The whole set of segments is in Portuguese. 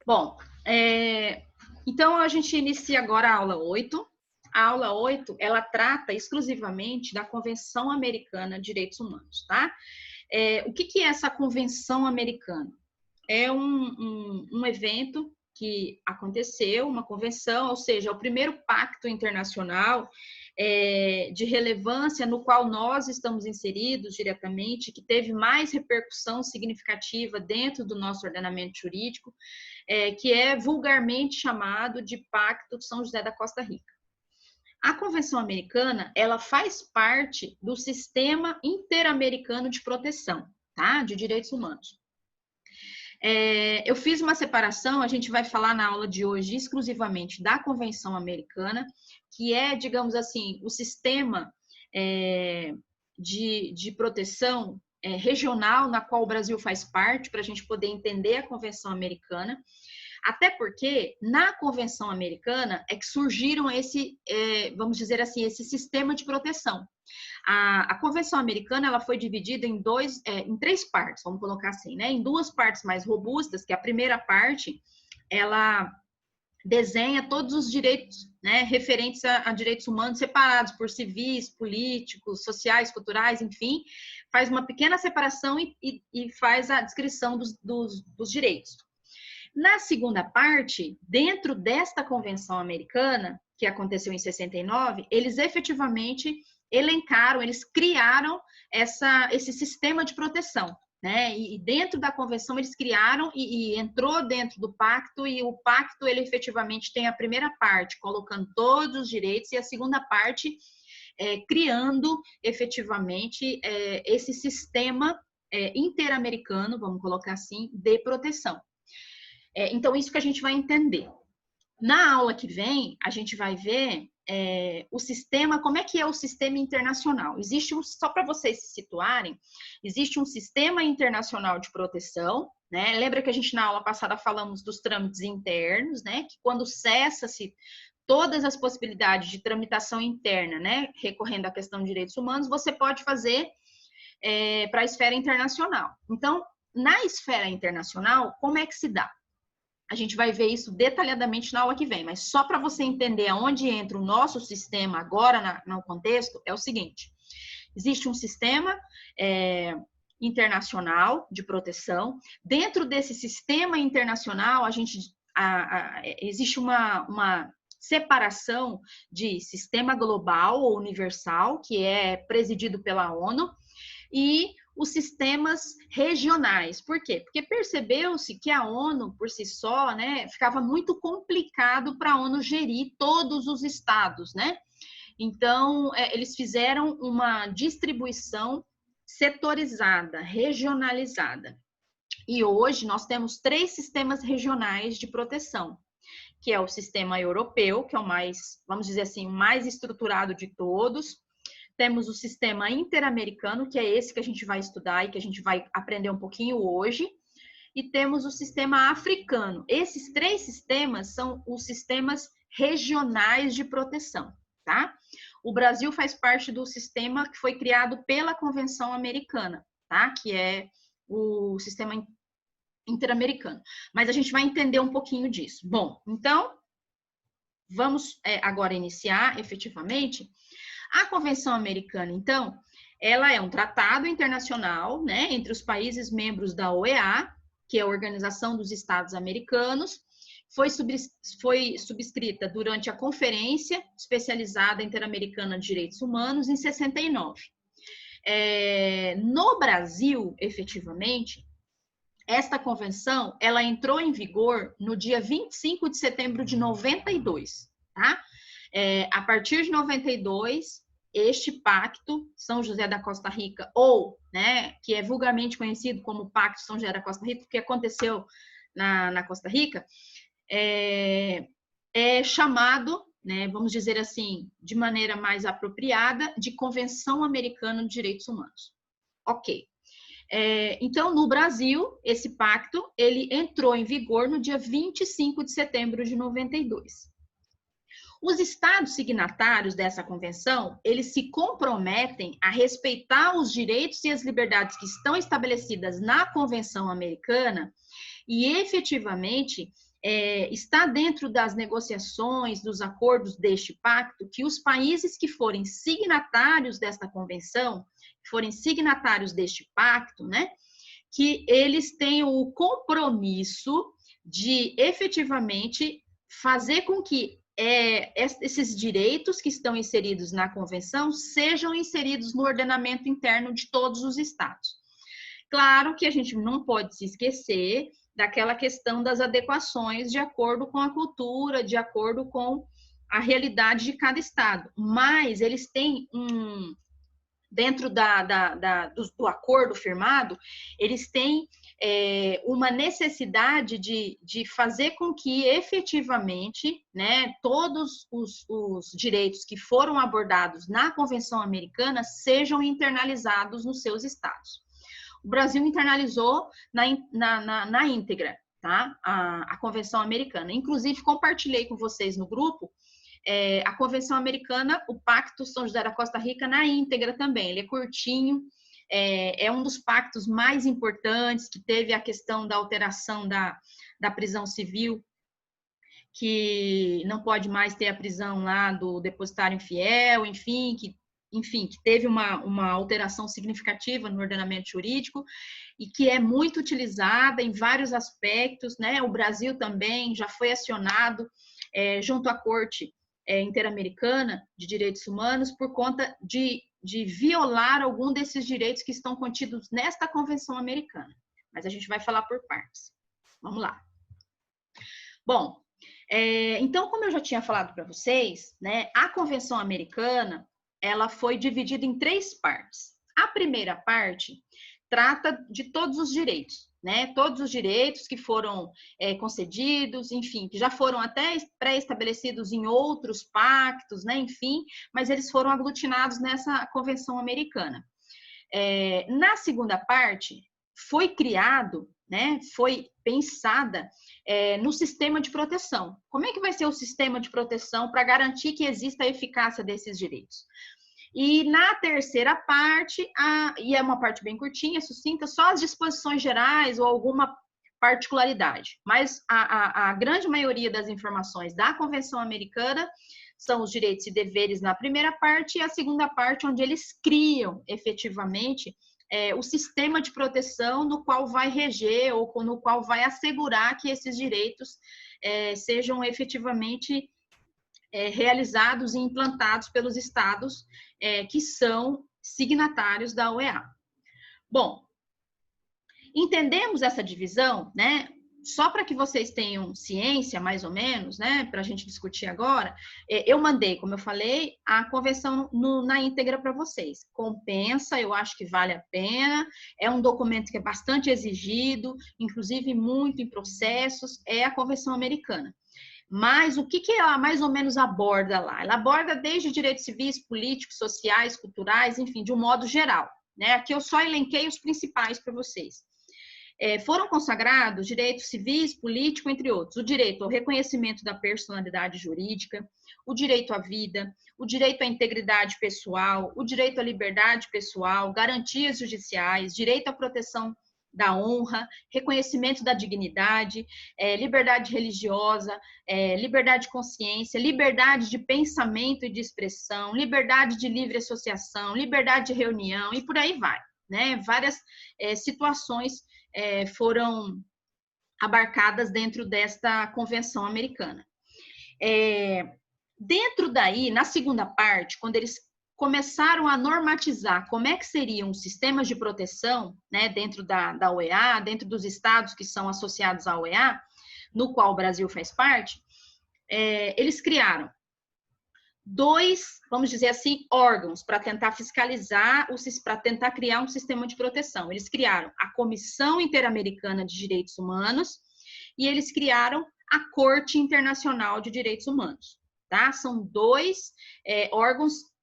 Bom, então a gente inicia agora a aula 8. A aula 8, ela trata exclusivamente da Convenção Americana de Direitos Humanos, tá? O que é essa Convenção Americana? É um evento que aconteceu, uma convenção, ou seja, o primeiro pacto internacional de relevância no qual nós estamos inseridos diretamente, que teve mais repercussão significativa dentro do nosso ordenamento jurídico, que é vulgarmente chamado de Pacto de São José da Costa Rica. A Convenção Americana, ela faz parte do Sistema Interamericano de Proteção, tá? De Direitos Humanos. Eu fiz uma separação, a gente vai falar na aula de hoje exclusivamente da Convenção Americana, que é, digamos assim, o sistema de proteção regional na qual o Brasil faz parte, para a gente poder entender a Convenção Americana. Até porque, na Convenção Americana, é que surgiram vamos dizer assim, esse sistema de proteção. A Convenção Americana, ela foi dividida em três partes, vamos colocar assim, né? Em duas partes mais robustas, que a primeira parte, ela desenha todos os direitos, né, referentes a direitos humanos separados por civis, políticos, sociais, culturais, enfim, faz uma pequena separação e faz a descrição dos direitos. Na segunda parte, dentro desta Convenção Americana, que aconteceu em 69, eles efetivamente elencaram, eles criaram esse sistema de proteção, né? E dentro da Convenção eles criaram e entrou dentro do pacto, e o pacto, ele efetivamente tem a primeira parte, colocando todos os direitos, e a segunda parte, criando efetivamente esse sistema interamericano, vamos colocar assim, de proteção. Então, isso que a gente vai entender. Na aula que vem, a gente vai ver o sistema, como é que é o sistema internacional. Só para vocês se situarem, existe um sistema internacional de proteção, né? Lembra que a gente na aula passada falamos dos trâmites internos, né? Que quando cessa-se todas as possibilidades de tramitação interna, né? Recorrendo à questão de direitos humanos, você pode fazer para a esfera internacional. Então, na esfera internacional, como é que se dá? A gente vai ver isso detalhadamente na aula que vem, mas só para você entender aonde entra o nosso sistema agora no contexto, é o seguinte: existe um sistema internacional de proteção. Dentro desse sistema internacional, existe uma separação de sistema global ou universal, que é presidido pela ONU, e os sistemas regionais. Por quê? Porque percebeu-se que a ONU, por si só, né, ficava muito complicado para a ONU gerir todos os estados, né? Então, eles fizeram uma distribuição setorizada, regionalizada. E hoje nós temos 3 sistemas regionais de proteção, que é o sistema europeu, que é o mais, vamos dizer assim, mais estruturado de todos. Temos o sistema interamericano, que é esse que a gente vai estudar e que a gente vai aprender um pouquinho hoje. E temos o sistema africano. Esses 3 sistemas são os sistemas regionais de proteção, tá? O Brasil faz parte do sistema que foi criado pela Convenção Americana, tá? Que é o sistema interamericano. Mas a gente vai entender um pouquinho disso. Bom, então, vamos agora iniciar efetivamente. A Convenção Americana, então, ela é um tratado internacional, né, entre os países membros da OEA, que é a Organização dos Estados Americanos. Foi subscrita durante a Conferência Especializada Interamericana de Direitos Humanos, em 69. No Brasil, efetivamente, esta convenção, ela entrou em vigor no dia 25 de setembro de 92, tá? A partir de 92, este pacto São José da Costa Rica, ou, né, que é vulgarmente conhecido como Pacto São José da Costa Rica, porque aconteceu na Costa Rica, é chamado, né, vamos dizer assim, de maneira mais apropriada, de Convenção Americana de Direitos Humanos. Ok. Então, no Brasil, esse pacto, ele entrou em vigor no dia 25 de setembro de 92. Os estados signatários dessa convenção, eles se comprometem a respeitar os direitos e as liberdades que estão estabelecidas na Convenção Americana e, efetivamente, está dentro das negociações, dos acordos deste pacto, que os países que forem signatários desta convenção, forem signatários deste pacto, né, que eles tenham o compromisso de efetivamente fazer com que esses direitos que estão inseridos na convenção sejam inseridos no ordenamento interno de todos os estados. Claro que a gente não pode se esquecer daquela questão das adequações de acordo com a cultura, de acordo com a realidade de cada estado, mas eles têm dentro do acordo firmado, eles têm uma necessidade de fazer com que efetivamente, né, todos os direitos que foram abordados na Convenção Americana sejam internalizados nos seus estados. O Brasil internalizou na íntegra, tá? A Convenção Americana. Inclusive, compartilhei com vocês no grupo a Convenção Americana, o Pacto São José da Costa Rica, na íntegra também. Ele é curtinho, é um dos pactos mais importantes, que teve a questão da alteração da prisão civil, que não pode mais ter a prisão lá do depositário infiel, enfim, que teve uma alteração significativa no ordenamento jurídico e que é muito utilizada em vários aspectos, né? O Brasil também já foi acionado junto à Corte Interamericana de Direitos Humanos por conta de violar algum desses direitos que estão contidos nesta Convenção Americana. Mas a gente vai falar por partes. Vamos lá. Bom, então, como eu já tinha falado para vocês, né, a Convenção Americana, ela foi dividida em 3 partes. A primeira parte trata de todos os direitos, né? Todos os direitos que foram concedidos, enfim, que já foram até pré-estabelecidos em outros pactos, né? Enfim, mas eles foram aglutinados nessa Convenção Americana. Na segunda parte, foi criado, né? Foi pensada no sistema de proteção. Como é que vai ser o sistema de proteção para garantir que exista a eficácia desses direitos? E na terceira parte, e é uma parte bem curtinha, sucinta, só as disposições gerais ou alguma particularidade. Mas a grande maioria das informações da Convenção Americana são os direitos e deveres na primeira parte, e a segunda parte, onde eles criam efetivamente o sistema de proteção no qual vai reger ou no qual vai assegurar que esses direitos sejam efetivamente realizados e implantados pelos estados que são signatários da OEA. Bom, entendemos essa divisão, né? Só para que vocês tenham ciência, mais ou menos, né, para a gente discutir agora, eu mandei, como eu falei, a convenção na íntegra para vocês. Compensa, eu acho que vale a pena, é um documento que é bastante exigido, inclusive muito em processos, é a Convenção Americana. Mas o que ela mais ou menos aborda lá? Ela aborda desde direitos civis, políticos, sociais, culturais, enfim, de um modo geral, né? Aqui eu só elenquei os principais para vocês. Foram consagrados direitos civis, político, entre outros. O direito ao reconhecimento da personalidade jurídica, o direito à vida, o direito à integridade pessoal, o direito à liberdade pessoal, garantias judiciais, direito à proteção da honra, reconhecimento da dignidade, liberdade religiosa, liberdade de consciência, liberdade de pensamento e de expressão, liberdade de livre associação, liberdade de reunião e por aí vai, né? Várias situações foram abarcadas dentro desta Convenção Americana. Dentro daí, na segunda parte, quando eles começaram a normatizar como é que seriam os sistemas de proteção, né, dentro da OEA, dentro dos estados que são associados à OEA, no qual o Brasil faz parte, eles criaram 2, vamos dizer assim, órgãos para tentar fiscalizar, para tentar criar um sistema de proteção. Eles criaram a Comissão Interamericana de Direitos Humanos e eles criaram a Corte Internacional de Direitos Humanos, tá? São 2 órgãos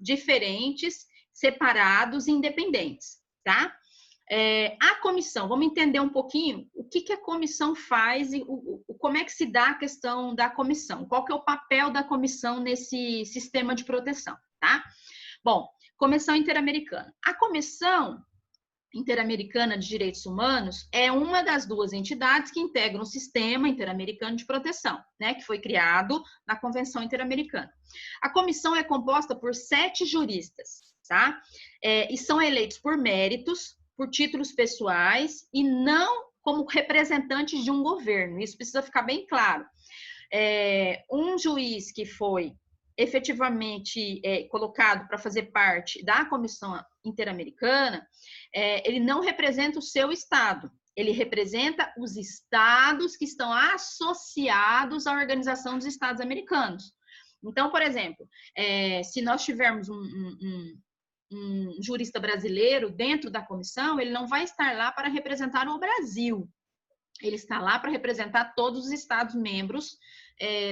diferentes, separados e independentes, tá? A comissão, vamos entender um pouquinho o que a comissão faz e como é que se dá a questão da comissão, qual que é o papel da comissão nesse sistema de proteção, tá? Bom, Comissão Interamericana. A comissão, Interamericana de Direitos Humanos é uma das duas entidades que integram o Sistema Interamericano de Proteção, né, que foi criado na Convenção Interamericana. A comissão é composta por 7 juristas, tá? E são eleitos por méritos, por títulos pessoais e não como representantes de um governo. Isso precisa ficar bem claro. Um juiz que foi efetivamente colocado para fazer parte da Comissão Interamericana, ele não representa o seu estado, ele representa os estados que estão associados à Organização dos Estados Americanos. Então, por exemplo, se nós tivermos um jurista brasileiro dentro da comissão, ele não vai estar lá para representar o Brasil, ele está lá para representar todos os estados membros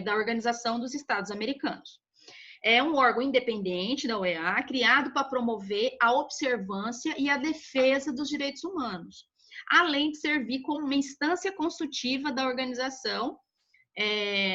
da Organização dos Estados Americanos. É um órgão independente da OEA, criado para promover a observância e a defesa dos direitos humanos, além de servir como uma instância consultiva da organização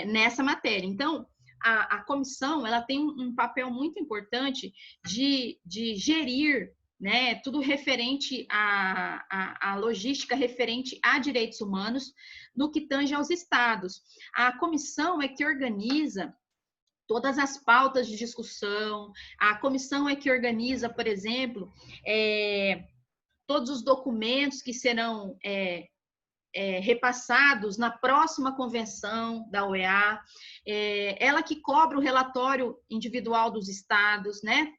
nessa matéria. Então, a comissão ela tem um papel muito importante de gerir, né, tudo referente à logística referente a direitos humanos no que tange aos estados. A comissão é que organiza todas as pautas de discussão, a comissão é que organiza, por exemplo, todos os documentos que serão repassados na próxima convenção da OEA, ela que cobra o relatório individual dos estados, né,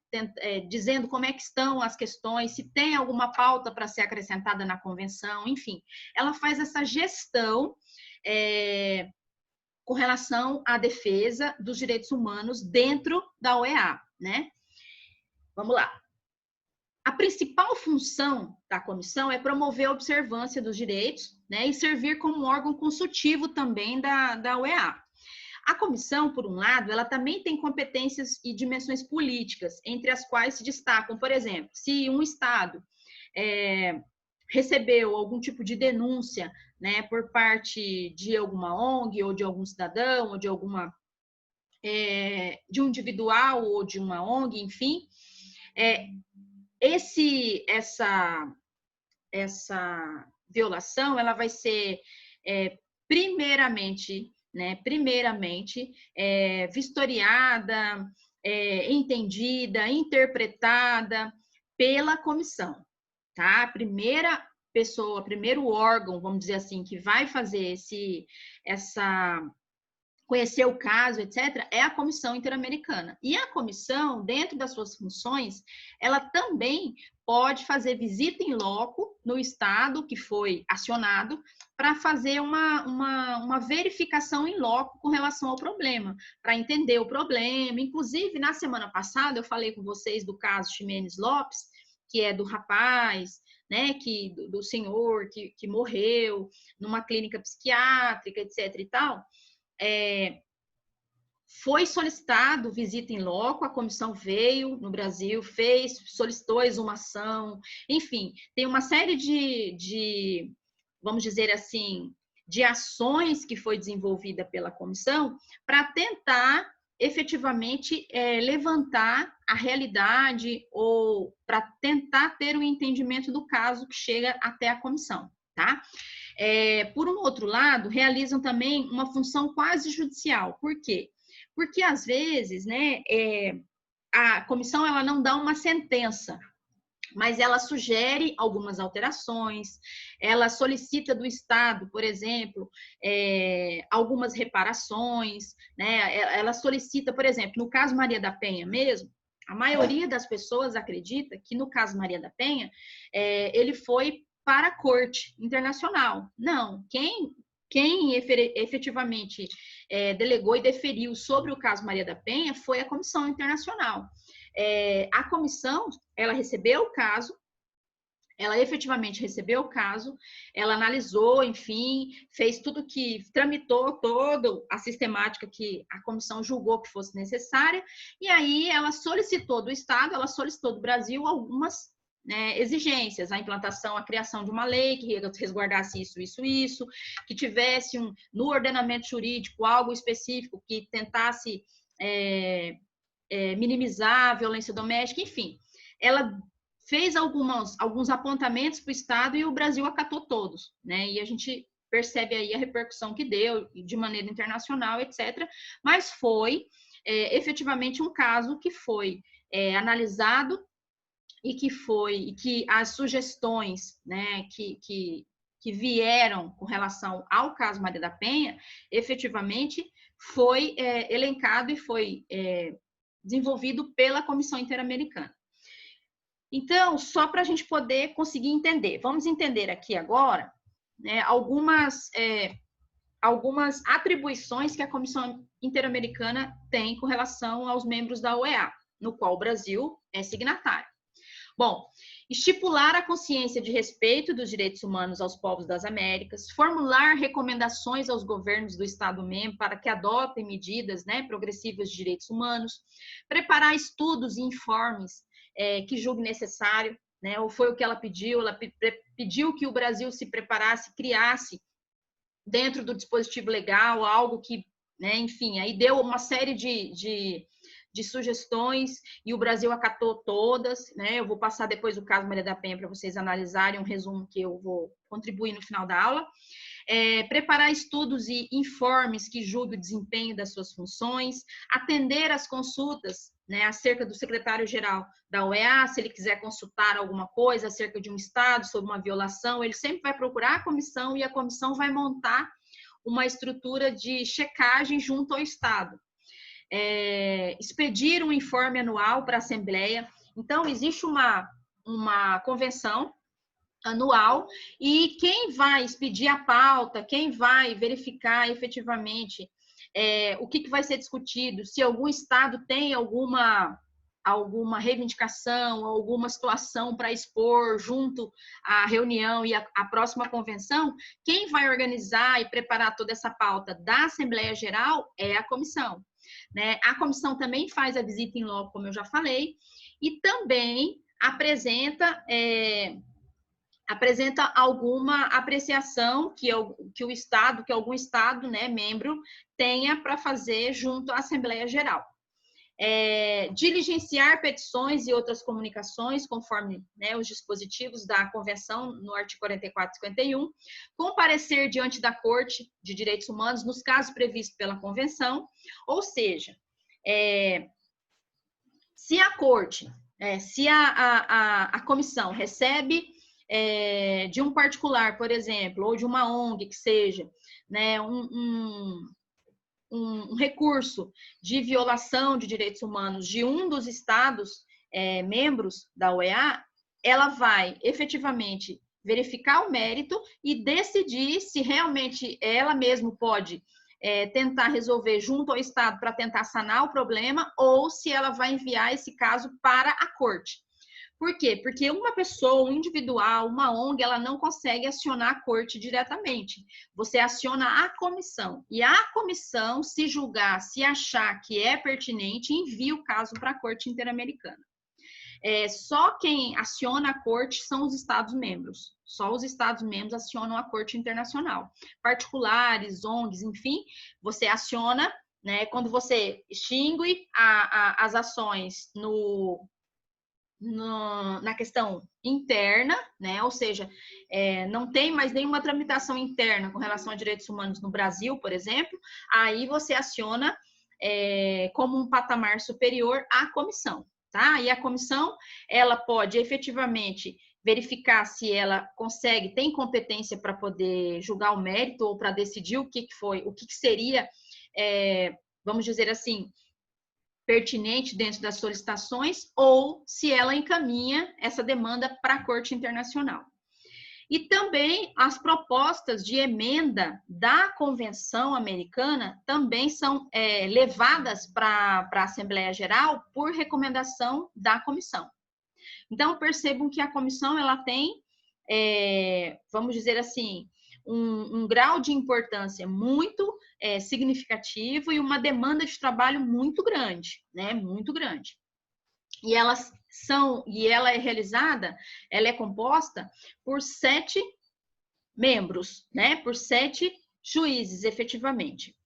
dizendo como é que estão as questões, se tem alguma pauta para ser acrescentada na convenção, enfim, ela faz essa gestão com relação à defesa dos direitos humanos dentro da OEA, né? Vamos lá. A principal função da comissão é promover a observância dos direitos, né, e servir como órgão consultivo também da OEA. A comissão, por um lado, ela também tem competências e dimensões políticas, entre as quais se destacam, por exemplo, se um Estado recebeu algum tipo de denúncia, né, por parte de alguma ONG ou de algum cidadão ou de de um individual ou de uma ONG, enfim, essa violação ela vai ser primeiramente vistoriada, entendida, interpretada pela comissão, tá? A primeira pessoa, primeiro órgão, vamos dizer assim, que vai fazer conhecer o caso, etc., é a Comissão Interamericana. E a comissão, dentro das suas funções, ela também pode fazer visita em loco no estado que foi acionado para fazer uma verificação em loco com relação ao problema, para entender o problema. Inclusive, na semana passada, eu falei com vocês do caso Ximenes Lopes, que é do rapaz, né, do senhor que morreu numa clínica psiquiátrica, etc. e tal. Foi solicitado visita em loco, a comissão veio no Brasil, solicitou exumação, enfim, tem uma série vamos dizer assim, de ações que foi desenvolvida pela comissão para tentar efetivamente levantar a realidade ou para tentar ter um entendimento do caso que chega até a comissão, tá? Por um outro lado, realizam também uma função quase judicial. Por quê? Porque, às vezes, né, a comissão ela não dá uma sentença, mas ela sugere algumas alterações, ela solicita do Estado, por exemplo, algumas reparações, né? Ela solicita, por exemplo, no caso Maria da Penha mesmo, a maioria das pessoas acredita que no caso Maria da Penha, ele foi para a Corte Internacional. Não, quem efetivamente delegou e deferiu sobre o caso Maria da Penha foi a Comissão Internacional. A comissão, ela recebeu o caso, ela efetivamente recebeu o caso, ela analisou, enfim, fez tudo que tramitou toda a sistemática que a comissão julgou que fosse necessária, e aí ela solicitou do Estado, ela solicitou do Brasil algumas exigências, a implantação, a criação de uma lei que resguardasse isso, que tivesse no ordenamento jurídico algo específico que tentasse minimizar a violência doméstica, enfim. Ela fez alguns apontamentos para o Estado e o Brasil acatou todos, né? E a gente percebe aí a repercussão que deu de maneira internacional, etc. Mas foi efetivamente um caso que foi analisado e que as sugestões, né, que vieram com relação ao caso Maria da Penha, efetivamente foi elencado e foi desenvolvido pela Comissão Interamericana. Então, só para a gente poder conseguir entender, vamos entender aqui agora, né, algumas atribuições que a Comissão Interamericana tem com relação aos membros da OEA, no qual o Brasil é signatário. Bom, estipular a consciência de respeito dos direitos humanos aos povos das Américas, formular recomendações aos governos do Estado-membro para que adotem medidas, né, progressivas de direitos humanos, preparar estudos e informes que julgue necessário, né, ou foi o que ela pediu pediu que o Brasil se preparasse, criasse dentro do dispositivo legal algo que, né, enfim, aí deu uma série de sugestões e o Brasil acatou todas, né? Eu vou passar depois o caso Maria da Penha para vocês analisarem, um resumo que eu vou contribuir no final da aula. Preparar estudos e informes que julguem o desempenho das suas funções, atender às consultas, né, acerca do secretário-geral da OEA, se ele quiser consultar alguma coisa acerca de um Estado, sobre uma violação, ele sempre vai procurar a comissão e a comissão vai montar uma estrutura de checagem junto ao Estado. Expedir um informe anual para a Assembleia. Então, existe uma convenção anual e quem vai expedir a pauta, quem vai verificar efetivamente o que vai ser discutido, se algum Estado tem alguma reivindicação, alguma situação para expor junto à reunião e à próxima convenção, quem vai organizar e preparar toda essa pauta da Assembleia Geral é a comissão. Né? A comissão também faz a visita em loco, como eu já falei, e também apresenta alguma apreciação que algum Estado, né, membro, tenha para fazer junto à Assembleia Geral. Diligenciar petições e outras comunicações, conforme, né, os dispositivos da Convenção, no artigo 44 e 51, comparecer diante da Corte de Direitos Humanos nos casos previstos pela Convenção, ou seja, se a Corte, se a comissão recebe de um particular, por exemplo, ou de uma ONG que seja, né, um recurso de violação de direitos humanos de um dos Estados membros da OEA, ela vai efetivamente verificar o mérito e decidir se realmente ela mesma pode tentar resolver junto ao Estado para tentar sanar o problema ou se ela vai enviar esse caso para a Corte. Por quê? Porque uma pessoa, um individual, uma ONG, ela não consegue acionar a corte diretamente. Você aciona a comissão. E a comissão, se julgar, se achar que é pertinente, envia o caso para a Corte Interamericana. Só quem aciona a corte são os Estados-membros. Só os Estados-membros acionam a Corte Internacional. Particulares, ONGs, enfim, você aciona, né, quando você extingue as ações na questão interna, né? Ou seja, não tem mais nenhuma tramitação interna com relação a direitos humanos no Brasil, por exemplo, aí você aciona como um patamar superior à comissão, tá? E a comissão, ela pode efetivamente verificar se ela tem competência para poder julgar o mérito ou para decidir o que seria, vamos dizer assim, pertinente dentro das solicitações ou se ela encaminha essa demanda para a Corte Internacional. E também as propostas de emenda da Convenção Americana também são levadas para a Assembleia Geral por recomendação da comissão. Então, percebam que a comissão ela tem, vamos dizer assim, um grau de importância muito significativo e uma demanda de trabalho muito grande, né? Muito grande. E ela é realizada, ela é composta por 7 membros, né? Por 7 juízes, efetivamente.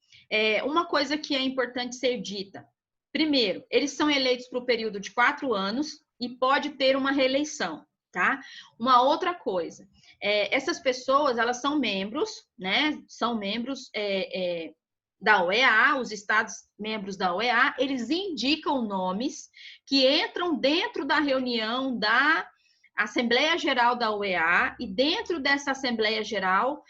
Uma coisa que é importante ser dita. Primeiro, eles são eleitos para o período de 4 anos, e pode ter uma reeleição, tá? Uma outra coisa, essas pessoas, elas são membros, né? São membros da OEA, os estados membros da OEA, eles indicam nomes que entram dentro da reunião da Assembleia Geral da OEA, e dentro dessa Assembleia Geral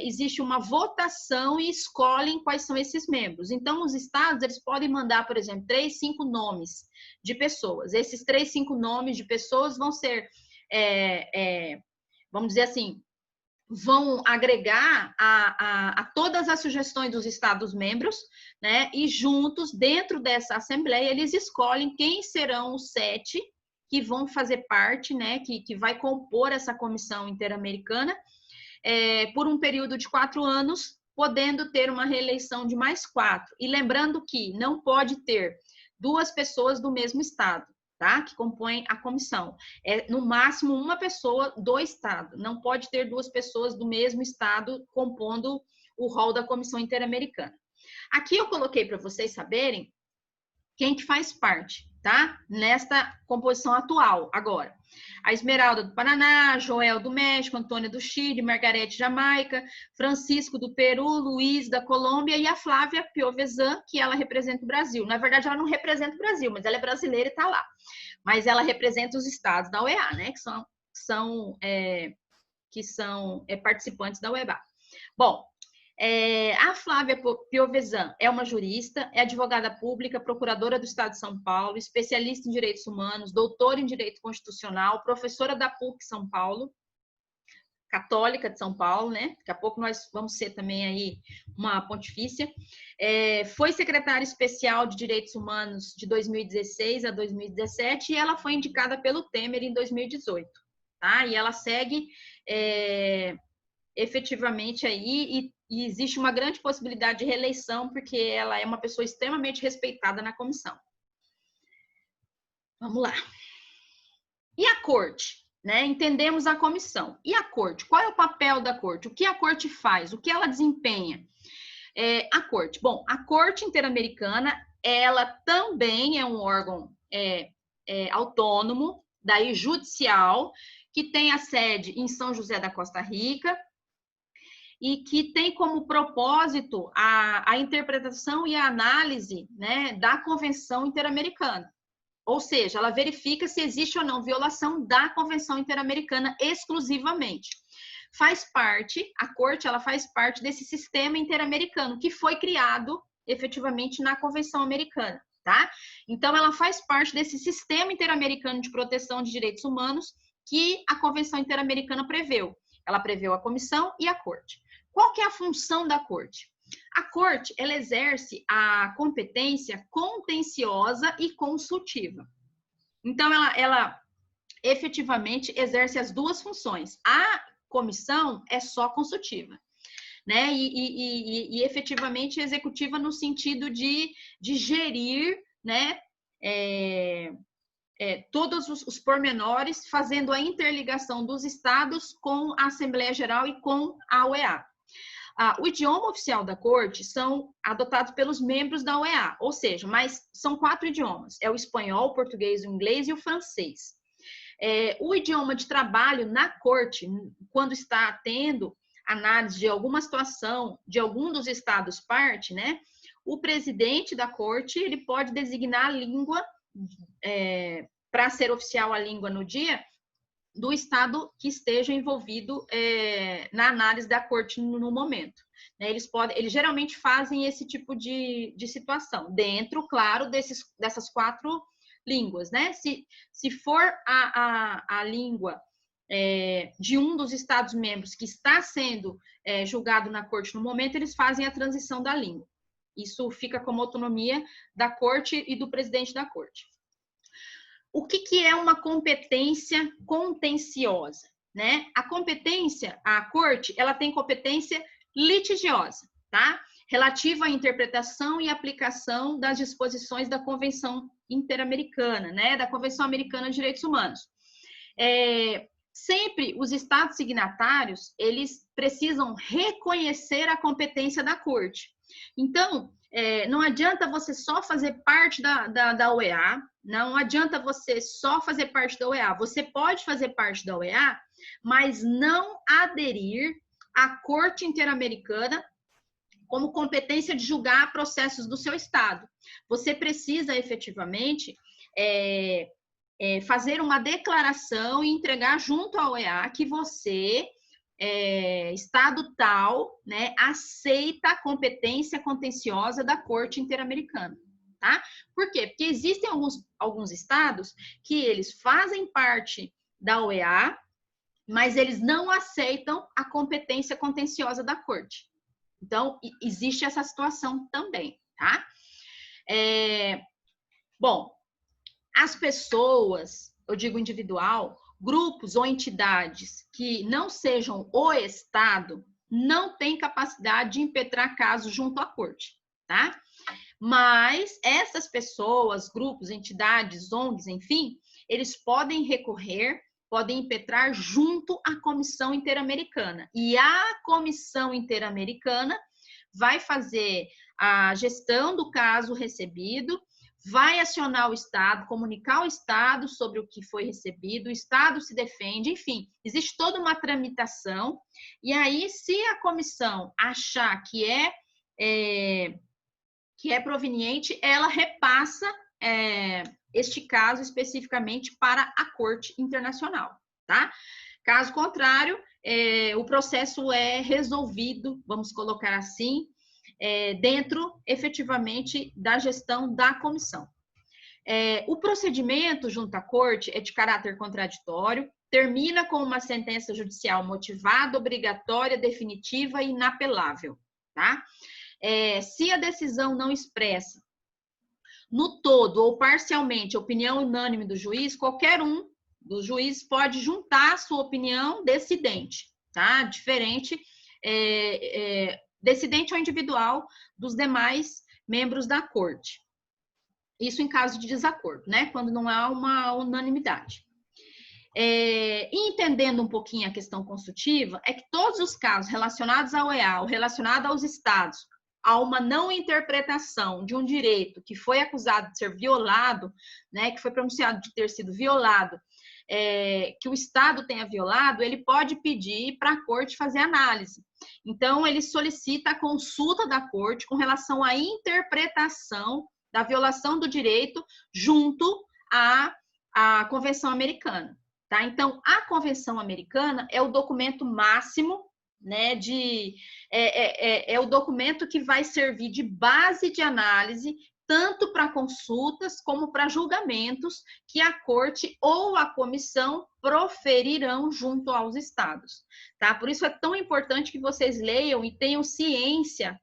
existe uma votação e escolhem quais são esses membros. Então, os estados, eles podem mandar, por exemplo, 3, 5 nomes de pessoas. Esses 3, 5 nomes de pessoas vão ser, vamos dizer assim, vão agregar a todas as sugestões dos estados membros, né? E juntos, dentro dessa Assembleia, eles escolhem quem serão os 7 que vão fazer parte, né, que vai compor essa comissão interamericana por um período de 4 anos, podendo ter uma reeleição de mais 4. E lembrando que não pode ter 2 pessoas do mesmo estado, tá? Que compõem a comissão. No máximo uma pessoa do estado. Não pode ter 2 pessoas do mesmo estado compondo o rol da comissão interamericana. Aqui eu coloquei para vocês saberem quem que faz parte, tá? Nesta composição atual, agora. A Esmeralda do Paraná, Joel do México, Antônia do Chile, Margarete Jamaica, Francisco do Peru, Luiz da Colômbia e a Flávia Piovesan, que ela representa o Brasil. Na verdade, ela não representa o Brasil, mas ela é brasileira e está lá. Mas ela representa os estados da OEA, né? Que são participantes da OEA. Bom, a Flávia Piovesan é uma jurista, é advogada pública, procuradora do Estado de São Paulo, especialista em direitos humanos, doutora em direito constitucional, professora da PUC São Paulo, católica de São Paulo, né? Daqui a pouco nós vamos ser também aí uma pontifícia. Foi secretária especial de direitos humanos de 2016 a 2017 e ela foi indicada pelo Temer em 2018, tá? E ela segue efetivamente aí e existe uma grande possibilidade de reeleição, porque ela é uma pessoa extremamente respeitada na comissão. Vamos lá. E a corte? Né? Entendemos a comissão. E a corte? Qual é o papel da corte? O que a corte faz? O que ela desempenha? A corte. Bom, a Corte Interamericana, ela também é um órgão autônomo, daí judicial, que tem a sede em São José da Costa Rica, e que tem como propósito a interpretação e a análise, né, da Convenção Interamericana. Ou seja, ela verifica se existe ou não violação da Convenção Interamericana exclusivamente. A Corte, ela faz parte desse sistema interamericano que foi criado efetivamente na Convenção Americana, tá? Então, ela faz parte desse sistema interamericano de proteção de direitos humanos que a Convenção Interamericana preveu. Ela preveu a comissão e a Corte. Qual que é a função da Corte? A Corte, ela exerce a competência contenciosa e consultiva. Então, ela efetivamente exerce as 2 funções. A comissão é só consultiva, né? E efetivamente executiva no sentido de gerir, né? Todos os pormenores, fazendo a interligação dos estados com a Assembleia Geral e com a OEA. O idioma oficial da Corte são adotados pelos membros da OEA, ou seja, mas são 4 idiomas, é o espanhol, o português, o inglês e o francês. O idioma de trabalho na Corte, quando está tendo análise de alguma situação de algum dos estados parte, né, o presidente da Corte, ele pode designar a língua para ser oficial a língua no dia do estado que esteja envolvido na análise da Corte no momento. Eles geralmente fazem esse tipo de situação, dentro, claro, dessas 4 línguas, né? Se for a língua de um dos estados membros que está sendo julgado na Corte no momento, eles fazem a transição da língua. Isso fica como autonomia da Corte e do presidente da Corte. O que é uma competência contenciosa, né? A Corte, ela tem competência litigiosa, tá? Relativa à interpretação e aplicação das disposições da Convenção Interamericana, né? Da Convenção Americana de Direitos Humanos. Sempre os estados signatários, eles precisam reconhecer a competência da Corte. Então, não adianta você só fazer parte da OEA, Não adianta você só fazer parte da OEA. Você pode fazer parte da OEA, mas não aderir à Corte Interamericana como competência de julgar processos do seu estado. Você precisa efetivamente fazer uma declaração e entregar junto à OEA que você, estado tal, né, aceita a competência contenciosa da Corte Interamericana. Tá? Por quê? Porque existem alguns estados que eles fazem parte da OEA, mas eles não aceitam a competência contenciosa da Corte. Então, existe essa situação também, tá? Bom, as pessoas, eu digo individual, grupos ou entidades que não sejam o Estado, não têm capacidade de impetrar casos junto à Corte, tá? Mas essas pessoas, grupos, entidades, ONGs, enfim, eles podem recorrer, podem impetrar junto à Comissão Interamericana. E a Comissão Interamericana vai fazer a gestão do caso recebido, vai acionar o Estado, comunicar ao Estado sobre o que foi recebido, o Estado se defende, enfim, existe toda uma tramitação. E aí, se a comissão achar que é proveniente, ela repassa este caso especificamente para a Corte Internacional, tá? Caso contrário, o processo é resolvido, vamos colocar assim, dentro, efetivamente, da gestão da comissão. O procedimento junto à Corte é de caráter contraditório, termina com uma sentença judicial motivada, obrigatória, definitiva e inapelável, tá? Se a decisão não expressa no todo ou parcialmente a opinião unânime do juiz, qualquer um dos juízes pode juntar a sua opinião decidente, tá? Diferente, decidente ou individual dos demais membros da corte. Isso em caso de desacordo, né? Quando não há uma unanimidade. E entendendo um pouquinho a questão consultiva, é que todos os casos relacionados ao OEA, ou relacionados aos estados, a uma não interpretação de um direito que foi acusado de ser violado, né, que foi pronunciado de ter sido violado, que o Estado tenha violado, ele pode pedir para a Corte fazer análise. Então, ele solicita a consulta da Corte com relação à interpretação da violação do direito junto à Convenção Americana. Tá? Então, a Convenção Americana é o documento máximo, né, é o documento que vai servir de base de análise tanto para consultas como para julgamentos que a corte ou a comissão proferirão junto aos estados, tá? Por isso é tão importante que vocês leiam e tenham ciência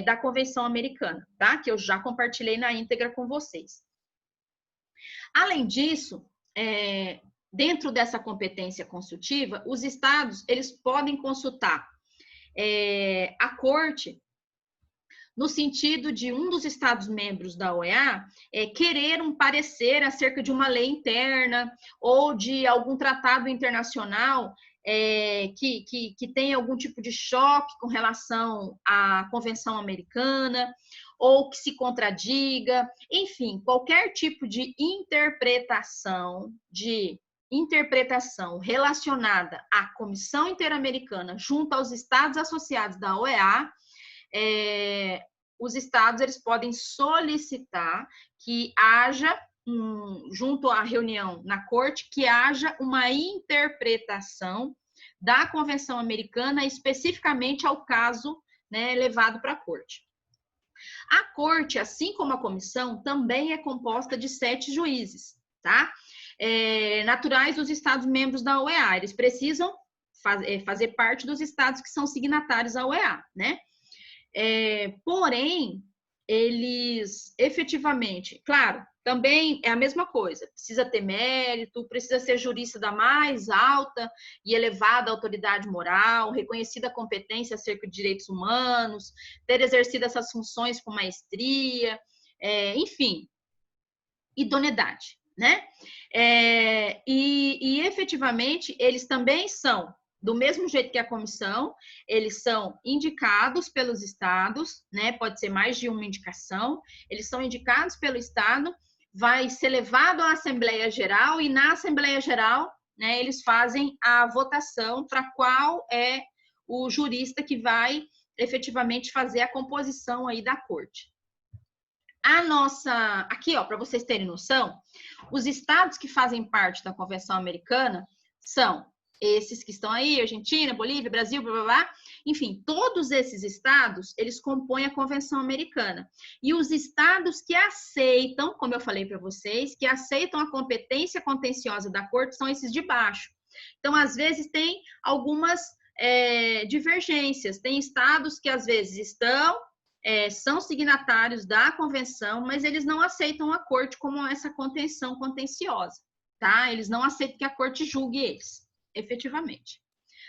da Convenção Americana, tá? Que eu já compartilhei na íntegra com vocês. Além disso, dentro dessa competência consultiva, os estados, eles podem consultar a corte no sentido de um dos estados membros da OEA querer um parecer acerca de uma lei interna ou de algum tratado internacional que tenha algum tipo de choque com relação à Convenção Americana ou que se contradiga, enfim, qualquer tipo de interpretação relacionada à Comissão Interamericana junto aos estados associados da OEA, os estados eles podem solicitar que haja, junto à reunião na corte, que haja uma interpretação da Convenção Americana especificamente ao caso, né, levado para a corte. A corte, assim como a comissão, também é composta de 7 juízes, tá? Naturais dos estados membros da OEA. Eles precisam fazer parte dos estados que são signatários à OEA, né? Porém, eles efetivamente, claro, também é a mesma coisa, precisa ter mérito, precisa ser jurista da mais alta e elevada autoridade moral, reconhecida competência acerca de direitos humanos, ter exercido essas funções com maestria, enfim, idoneidade, né? E efetivamente, eles também são, do mesmo jeito que a comissão, eles são indicados pelos estados, né? Pode ser mais de uma indicação, eles são indicados pelo estado vai ser levado à Assembleia Geral e na Assembleia Geral, né, eles fazem a votação para qual é o jurista que vai efetivamente fazer a composição aí da corte. Aqui, ó, para vocês terem noção, os estados que fazem parte da Convenção Americana são esses que estão aí, Argentina, Bolívia, Brasil, blá, blá, blá. Enfim, todos esses estados, eles compõem a Convenção Americana. E os estados que aceitam, como eu falei para vocês, que aceitam a competência contenciosa da Corte são esses de baixo. Então, às vezes, tem algumas divergências. Tem estados que, às vezes, são signatários da Convenção, mas eles não aceitam a Corte como essa contenção contenciosa, tá? Eles não aceitam que a Corte julgue eles, efetivamente.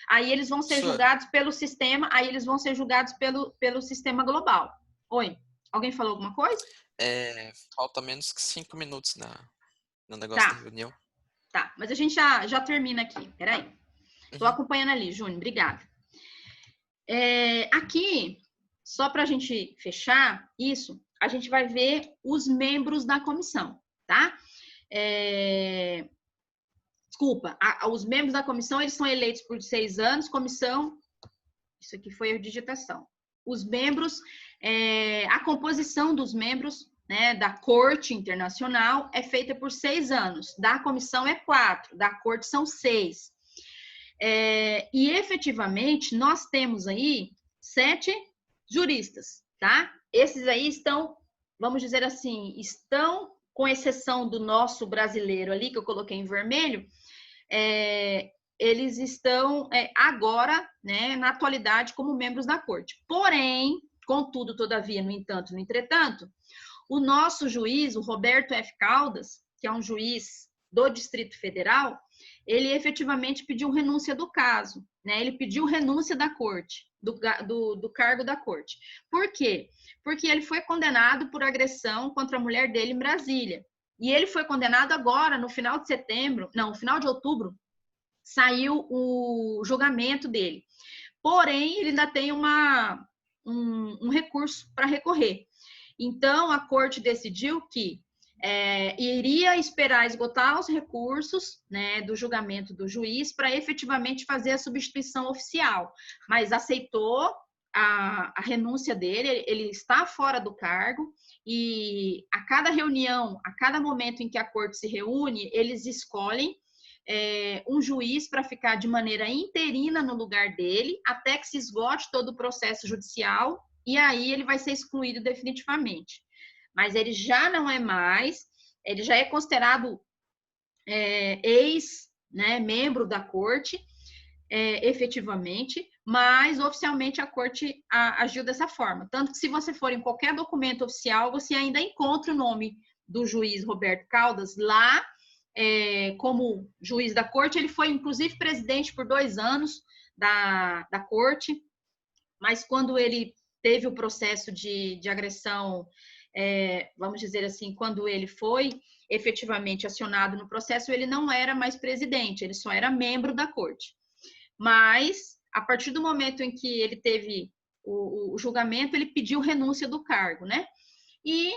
Aí eles vão ser julgados pelo sistema, pelo sistema global. Oi, alguém falou alguma coisa? Falta menos que 5 minutos no negócio da reunião. Tá, mas a gente já termina aqui, peraí. Tô acompanhando ali, Júnior, obrigada. Aqui, só para a gente fechar isso, a gente vai ver os membros da comissão, tá? Desculpa, os membros da comissão, eles são eleitos por 6 anos, comissão, isso aqui foi a digitação. Os membros, a composição dos membros, né, da Corte Internacional é feita por 6 anos, da comissão é 4, da Corte são 6. E efetivamente, nós temos aí 7 juristas, tá? Esses aí estão, vamos dizer assim, com exceção do nosso brasileiro ali, que eu coloquei em vermelho, eles estão agora, né, na atualidade, como membros da Corte. Porém, contudo, todavia, no entanto, no entretanto, o nosso juiz, o Roberto F. Caldas, que é um juiz do Distrito Federal, ele efetivamente pediu renúncia do caso, né? Ele pediu renúncia da Corte, do cargo da Corte. Por quê? Porque ele foi condenado por agressão contra a mulher dele em Brasília. E ele foi condenado agora, no final de outubro, saiu o julgamento dele. Porém, ele ainda tem um recurso para recorrer. Então, a Corte decidiu que iria esperar esgotar os recursos, né, do julgamento do juiz para efetivamente fazer a substituição oficial, mas aceitou a renúncia dele, ele está fora do cargo e a cada reunião, a cada momento em que a Corte se reúne, eles escolhem um juiz para ficar de maneira interina no lugar dele, até que se esgote todo o processo judicial, e aí ele vai ser excluído definitivamente. Mas ele já não é mais, ele já é considerado membro da Corte, efetivamente, mas oficialmente a Corte agiu dessa forma. Tanto que se você for em qualquer documento oficial, você ainda encontra o nome do juiz Roberto Caldas lá, como juiz da Corte. Ele foi, inclusive, presidente por 2 anos da Corte, mas quando ele teve o processo de agressão, vamos dizer assim, quando ele foi efetivamente acionado no processo, ele não era mais presidente, ele só era membro da Corte. Mas, a partir do momento em que ele teve o julgamento, ele pediu renúncia do cargo, né? E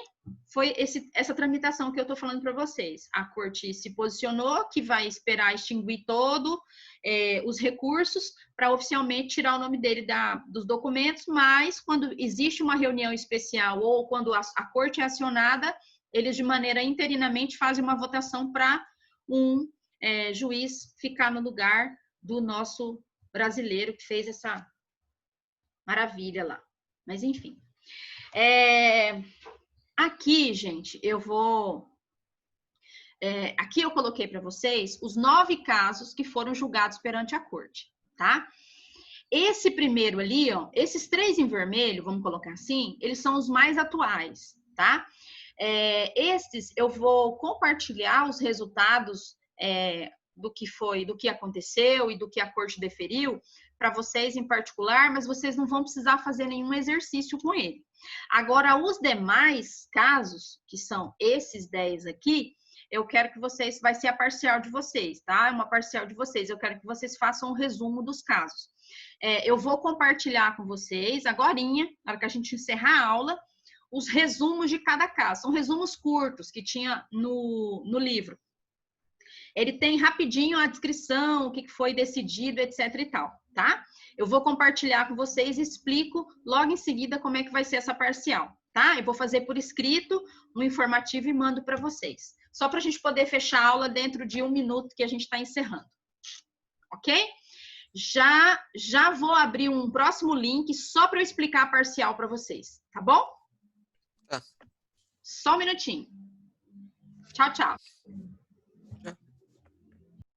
foi essa tramitação que eu estou falando para vocês. A Corte se posicionou que vai esperar extinguir todos os recursos para oficialmente tirar o nome dele dos documentos, mas quando existe uma reunião especial ou quando a Corte é acionada, eles de maneira interinamente fazem uma votação para um juiz ficar no lugar do nosso brasileiro que fez essa maravilha lá. Mas, enfim. Aqui, gente, aqui eu coloquei para vocês os 9 casos que foram julgados perante a Corte, tá? Esse primeiro ali, ó, esses 3 em vermelho, vamos colocar assim, eles são os mais atuais, tá? Estes eu vou compartilhar os resultados do que aconteceu e do que a Corte deferiu para vocês em particular, mas vocês não vão precisar fazer nenhum exercício com ele. Agora, os demais casos, que são esses 10 aqui, eu quero que vocês, vai ser a parcial de vocês, tá? É uma parcial de vocês, eu quero que vocês façam um resumo dos casos. Eu vou compartilhar com vocês, agorinha, na hora que a gente encerrar a aula, os resumos de cada caso. São resumos curtos que tinha no livro. Ele tem rapidinho a descrição, o que foi decidido, etc e tal, tá? Eu vou compartilhar com vocês e explico logo em seguida como é que vai ser essa parcial, tá? Eu vou fazer por escrito um informativo e mando para vocês. Só para a gente poder fechar a aula dentro de 1 minuto que a gente está encerrando. Ok? Já vou abrir um próximo link só para eu explicar a parcial para vocês, tá bom? Tá. Só um minutinho. Tchau, tchau.